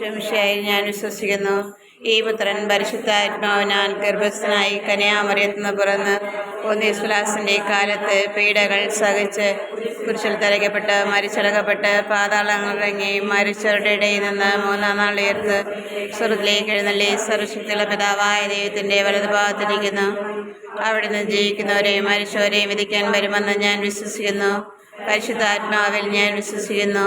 ശംശയായി ഞാൻ വിശ്വസിക്കുന്നു. ഈ പുത്രൻ പരിശുദ്ധാത്മാവിനാൽ ഗർഭസ്ഥനായി കന്യാമറിയത്തിന് പിറന്ന് പൊന്തിയോസ് കാലത്ത് പീഡകൾ സഹിച്ച് കുരിശിൽ തറയ്ക്കപ്പെട്ട് മരിച്ചടക്കപ്പെട്ട് പാതാളങ്ങളിറങ്ങി മരിച്ചവരുടെ ഇടയിൽ നിന്ന് മൂന്നാം നാൾ ഉയർത്ത് സ്വർഗ്ഗത്തിലേക്ക് എഴുന്നള്ളി സർവശക്തിയുള്ള പിതാവായ ദൈവത്തിൻ്റെ വലതുഭാഗത്തിരിക്കുന്നു. അവിടുന്ന് ജീവിക്കുന്നവരെയും മരിച്ചവരെയും വിധിക്കാൻ വരുമെന്ന് ഞാൻ വിശ്വസിക്കുന്നു. പരിശുദ്ധാത്മാവിൽ ഞാൻ വിശ്വസിക്കുന്നു.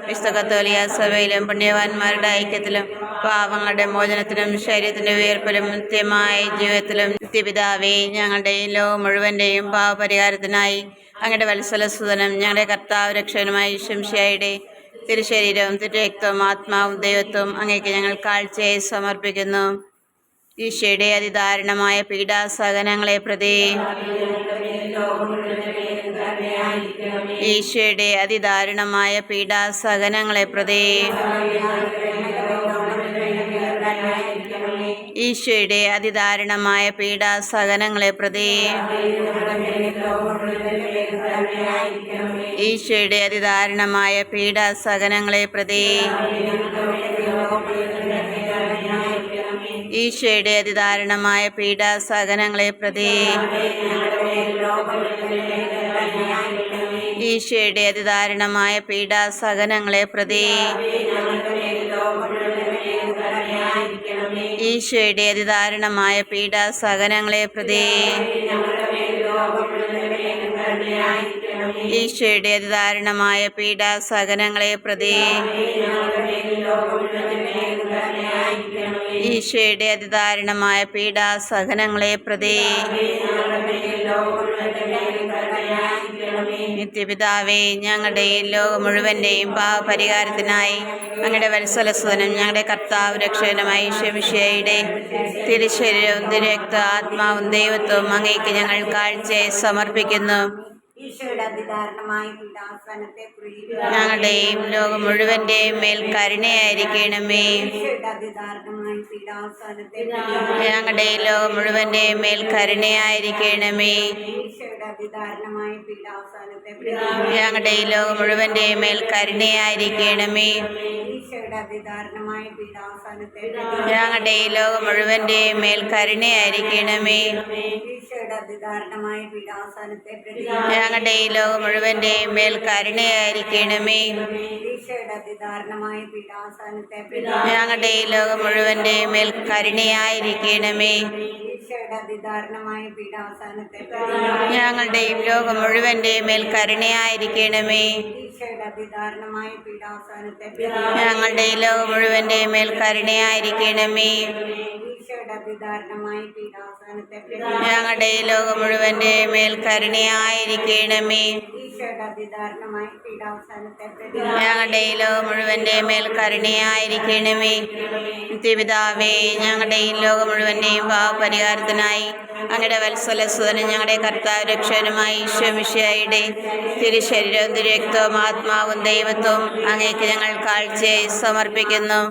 വിശുദ്ധ കത്തോലിക്ക സഭയിലും പുണ്യവാന്മാരുടെ ഐക്യത്തിലും പാവങ്ങളുടെ മോചനത്തിലും ശരീരത്തിന്റെ ഉയർപ്പിലും നിത്യമായ ജീവിതത്തിലും നിത്യപിതാവേ, ഞങ്ങളുടെയും ലോകം മുഴുവൻ്റെയും പാവപരിഹാരത്തിനായി അങ്ങയുടെ വത്സലസുതനും ഞങ്ങളുടെ കർത്താവ് രക്ഷകനുമായി ശംശയായുടെ തിരുശരീരവും തിരുരക്തവും ആത്മാവും ദൈവത്വവും അങ്ങേക്ക് ഞങ്ങൾ കാഴ്ചയായി സമർപ്പിക്കുന്നു. ഈശോയുടെ അതിദാരുണമായ പീഡാസഹനങ്ങളെ പ്രതി, ഈശോയുടെ അതിദാരുണമായ പീഡാസഹനങ്ങളെ പ്രതി, ഈശോയുടെ അതിദാരുണമായ പീഡാസഹനങ്ങളെ പ്രതി, ഈശോയുടെ അതിദാരുണമായ പീഡാസഹനങ്ങളെ പ്രതി, ഈശോയുടെ അതിദാരുണമായ പീഡാസഹനങ്ങളെ പ്രതി, ഈശോയുടെ അതിദാരുണമായ പീഡാസഹനങ്ങളെ പ്രതി, ഈശോയുടെ അതിദാരുണമായ പീഡാസഹനങ്ങളെ പ്രതി, ഈശോയുടെ അതിദാരുണമായ പീഡാസഹനങ്ങളെ പ്രതി, ഈശോയുടെ അതിദാരുണമായ പീഡാസഹനങ്ങളെ പ്രതി. നിത്യപിതാവേ, ഞങ്ങളുടെയും ലോകം മുഴുവൻ്റെയും പാപപരിഹാരത്തിനായി അങ്ങയുടെ വത്സലസുതനും ഞങ്ങളുടെ കർത്താവ് രക്ഷകനുമായി ശംശയായുടെ തിരുശരീരവും തിരുരക്തവും ആത്മാവും ദൈവത്വവും അങ്ങേക്ക് ഞങ്ങൾ കാഴ്ചയായി സമർപ്പിക്കുന്നു. ഞങ്ങളുടെയും ലോകം മുഴുവൻ്റെയും മേൽ കരുണയായിരിക്കണമേ. ഞങ്ങളുടെ ലോകം മുഴുവൻ്റെയും മേൽ കരുണയായിരിക്കണമേ. ഞങ്ങളുടെ ലോകം മുഴുവൻ്റെയും മേൽ കരുണയായിരിക്കണമേ. ഞങ്ങളുടെ ലോകം മുഴുവൻ്റെയും മേൽ കരുണയായിരിക്കണമേ. ഞങ്ങളുടെ ലോകം മുഴുവൻ്റെയും മേൽ കരുണയായിരിക്കണമേ. ഞങ്ങളുടെ ലോകം മുഴുവൻ്റെയും മേൽ കരുണയായിരിക്കണമേ. ഞങ്ങളുടെയും ലോകം മുഴുവൻ്റെയും മേൽ കരുണയായിരിക്കണമേ. ഞങ്ങളുടെ ലോകം മുഴുവൻ്റെയും മേൽ കരുണയായിരിക്കണമേ. ഞങ്ങളുടെ ലോകം മുഴുവൻ്റെയും മേൽ കരുണയായിരിക്കണമേ. ഞങ്ങളുടെ ലോകം മുഴുവൻ്റെയും മേൽ കരുണയായിരിക്കണമേ. നിത്യപിതാവേ, ഞങ്ങളുടെ ലോകം മുഴുവൻ്റെയും പാപപരിഹാരത്തിനായി അങ്ങയുടെ വത്സലസുതനും ഞങ്ങളുടെ കർത്താവ് രക്ഷകനുമായി ശംശയായുടെ തിരുശരീരവും തിരുരക്തവും ആത്മാവും ദൈവത്വവും അങ്ങേക്ക് ഞങ്ങൾ കാഴ്ചയായി സമർപ്പിക്കുന്നു.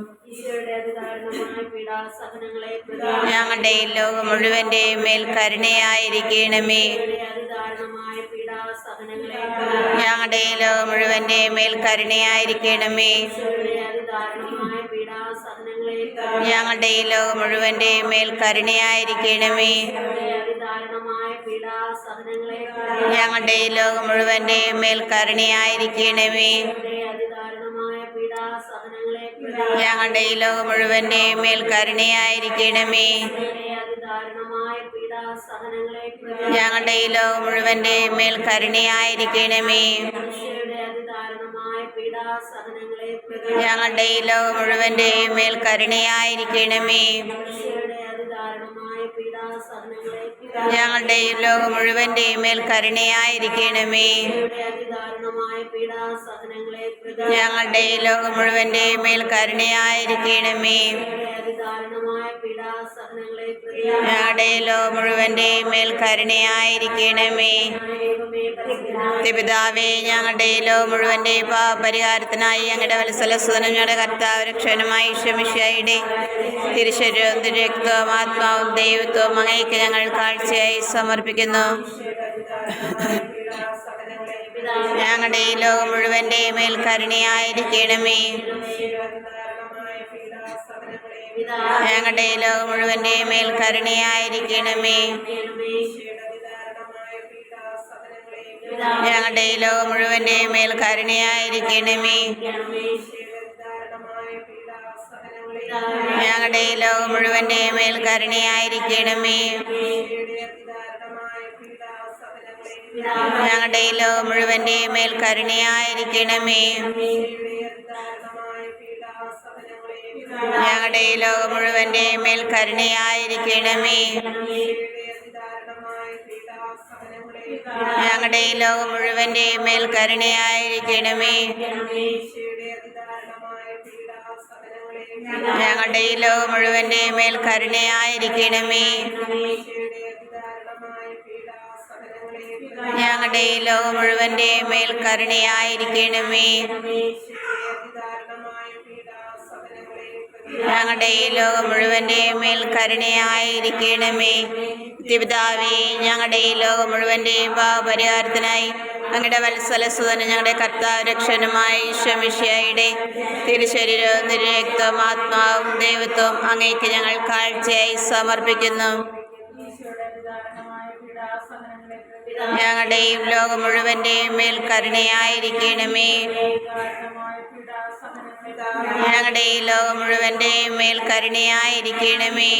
ഞങ്ങളുടെ ലോകം മുഴുവൻ്റെയും മേൽ കരുണയായിരിക്കണമേ. ഞങ്ങളുടെ ലോകം മുഴുവൻ്റെയും മേൽ കരുണയായിരിക്കണമേ. ഞങ്ങളുടെ ലോകം മുഴുവൻ്റെയും മേൽ കരുണയായിരിക്കണമേ. ഞങ്ങളുടെ ലോകം മുഴുവൻ്റെയും മേൽ കരുണയായിരിക്കണമേ. ഞങ്ങളുടെ ലോകം മുഴുവൻ്റെയും മേൽ കരുണയായിരിക്കണമേ. ഞങ്ങളുടെ ലോകം മുഴുവൻ്റെയും മേൽ കരുണയായിരിക്കണമേ. ഞങ്ങളുടെ ലോകം മുഴുവൻ്റെയും മേൽ കരുണയായിരിക്കണമേ. ഞങ്ങളുടെ ലോകം മുഴുവൻ്റെയും മേൽ കരുണയായിരിക്കണമേ. ഞങ്ങളുടെ ലോകം മുഴുവൻ്റെയും മേൽ കരുണയായിരിക്കണമേ. ഞങ്ങളുടെ ലോകം മുഴുവൻ്റെയും മേൽ കരുണയായിരിക്കണമേ. പിതാവേ, ഞങ്ങളുടെ ലോകം മുഴുവൻ്റെയും പാപപരിഹാരത്തിനായി അങ്ങയുടെ വത്സലസുതനും ഞങ്ങളുടെ കർത്താവ് രക്ഷകനുമായി ശംശയായുടെ തിരുശരീരവും തിരുരക്തവും ആത്മാവും ദൈവത്വവും അങ്ങേക്ക് ഞങ്ങൾ കാഴ്ചയായി സമർപ്പിക്കുന്നു. ഞങ്ങളുടെ ലോകം മുഴുവൻ്റെയും മേൽ കരുണയായിരിക്കണമേ. ഞങ്ങളുടെ ഈ ലോകം മുഴുവൻ്റെ മേൽ കരുണയായിരിക്കണമേ. ഞങ്ങളുടെ ഈ ലോകം മുഴുവൻ്റെ മേൽ കരുണയായിരിക്കണമേ. ഞങ്ങളുടെ ഈ ലോകം മുഴുവൻ്റെ മേൽ കരുണയായിരിക്കണമേ. ഞങ്ങളുടെ ഈ ലോകം മുഴുവൻ്റെ മേൽ കരുണയായിരിക്കണമേ. ഞങ്ങളുടെ ഈ ലോകം മുഴുവൻ്റെ മേൽ കരുണയായിരിക്കണമേ. ഞങ്ങളുടെ ഈ ലോകം മുഴുവൻ്റെ മേൽ കരുണയായിരിക്കണമേ. ഞങ്ങളുടെ ഈ ലോകം മുഴുവൻ്റെ മേൽ കരുണയായിരിക്കണമേ. ഞങ്ങളുടെ ഈ ലോകം മുഴുവൻ്റെ മേൽ കരുണയായിരിക്കണമേ. ഞങ്ങളുടെ ഈ ലോകം മുഴുവൻ്റെ മേൽ കരുണയായിരിക്കണമേ. പിതാവേ, ഞങ്ങളുടെ ഈ ലോകം മുഴുവൻ്റെയും പാപപരിഹാരത്തിനായി അങ്ങയുടെ വത്സലസുതനും ഞങ്ങളുടെ കർത്താവ് രക്ഷകനുമായ ഈശോ മിശിഹായുടെ തിരുശരീരവും തിരുരക്തവും ആത്മാവും ദൈവത്വവും അങ്ങേക്ക് ഞങ്ങൾ കാഴ്ചയായി സമർപ്പിക്കുന്നു. ഞങ്ങളുടെ ഈ ലോകം മുഴുവൻ്റെയും മേൽ കരുണയായിരിക്കണമേ. ഞങ്ങളുടെ ഈ ലോകം മുഴുവൻ്റെയും മേൽ കരുണയായിരിക്കണമേ.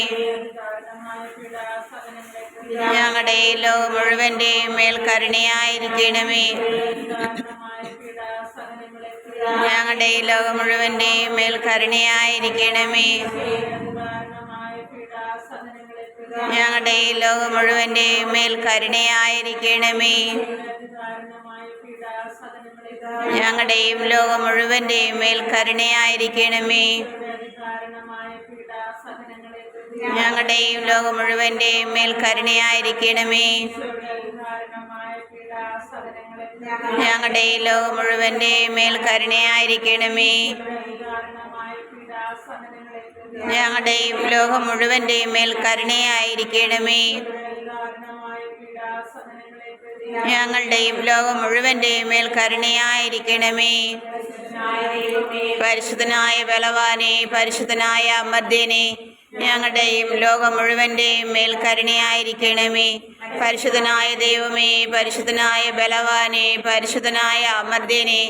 ഞങ്ങളുടെ ഈ ലോകം മുഴുവൻ്റെയും മേൽ കരുണയായിരിക്കണമേ. ഞങ്ങളുടെ ഈ ലോകം മുഴുവൻ്റെയും മേൽ കരുണയായിരിക്കണമേ. ഞങ്ങളുടെ ഈ ലോകം മുഴുവൻ്റെയും മേൽ കരുണയായിരിക്കണമേ. ഞങ്ങളുടെ ഈ ലോകം മുഴുവൻ്റെയും മേൽ കരുണയായിരിക്കണമേ. ഞങ്ങളുടെ ഈ ലോകം മുഴുവൻ്റെയും മേൽ കരുണയായിരിക്കണമേ. ഞങ്ങളുടെ ഈ ലോകം മുഴുവൻ്റെയും മേൽ കരുണയായിരിക്കണമേ. ഞങ്ങളുടെ ഈ ലോകം മുഴുവൻ്റെയും മേൽ കരുണയായിരിക്കണമേ. ഞങ്ങളുടെ ഈ ലോകം മുഴുവൻ്റെയും മേൽ കരുണയായിരിക്കണമേ. പരിശുദ്ധനായ ബലവാനെ, പരിശുദ്ധനായ അമർത്യനെ, ഞങ്ങളുടെ ഈ ലോകം മുഴുവൻ്റെയും മേൽ കരുണയായിരിക്കണമേ. പരിശുദ്ധനായ ദൈവമേ, പരിശുദ്ധനായ ബലവാനെ, പരിശുദ്ധനായ അമർത്യനെ,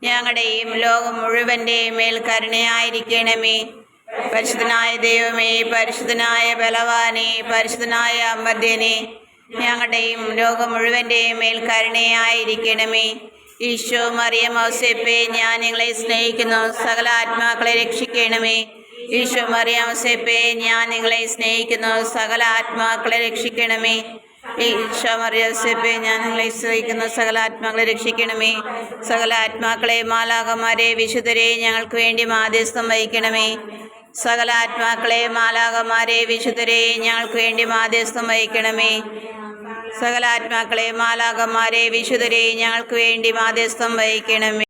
ഞങ്ങളുടെ ഈ ലോകം മുഴുവൻ്റെയും മേൽ കരുണയായിരിക്കണമേ. പരിശുദ്ധനായ ദൈവമേ, പരിശുദ്ധനായ ബലവാനെ, പരിശുദ്ധനായ അമർത്യനെ, ഞങ്ങളുടെ ഈ ലോകം മുഴുവൻ്റെയും മേൽ കരുണയായിരിക്കണമേ. ഈശോ, മറിയം, ഔസേപ്പേ, ഞാൻ നിങ്ങളെ സ്നേഹിക്കുന്നു. സകല ആത്മാക്കളെ രക്ഷിക്കണമേ. ഈശോ, മറിയം, ഔസേപ്പേ, ഞാൻ നിങ്ങളെ സ്നേഹിക്കുന്നു. സകല ആത്മാക്കളെ രക്ഷിക്കണമേ. ഈശോ, മറിയം, ഔസേപ്പേ, ഞാൻ നിങ്ങളെ സ്നേഹിക്കുന്നു. സകല ആത്മാക്കളെ രക്ഷിക്കണമേ. സകല ആത്മാക്കളെ, മാലാഖമാരെ, വിശുദ്ധരെ, ഞങ്ങൾക്ക് വേണ്ടി മാധ്യസ്ഥം വഹിക്കണമേ. സകല ആത്മാക്കളെ, മാലാഖമാരെ, വിശുദ്ധരെ, ഞങ്ങൾക്ക് വേണ്ടി മാധ്യസ്ഥം വഹിക്കണമേ. സകല ആത്മാക്കളെ, മാലാഖമാരെ, വിശുദ്ധരെ, ഞങ്ങൾക്ക് വേണ്ടി മാധ്യസ്ഥം വഹിക്കണമേ.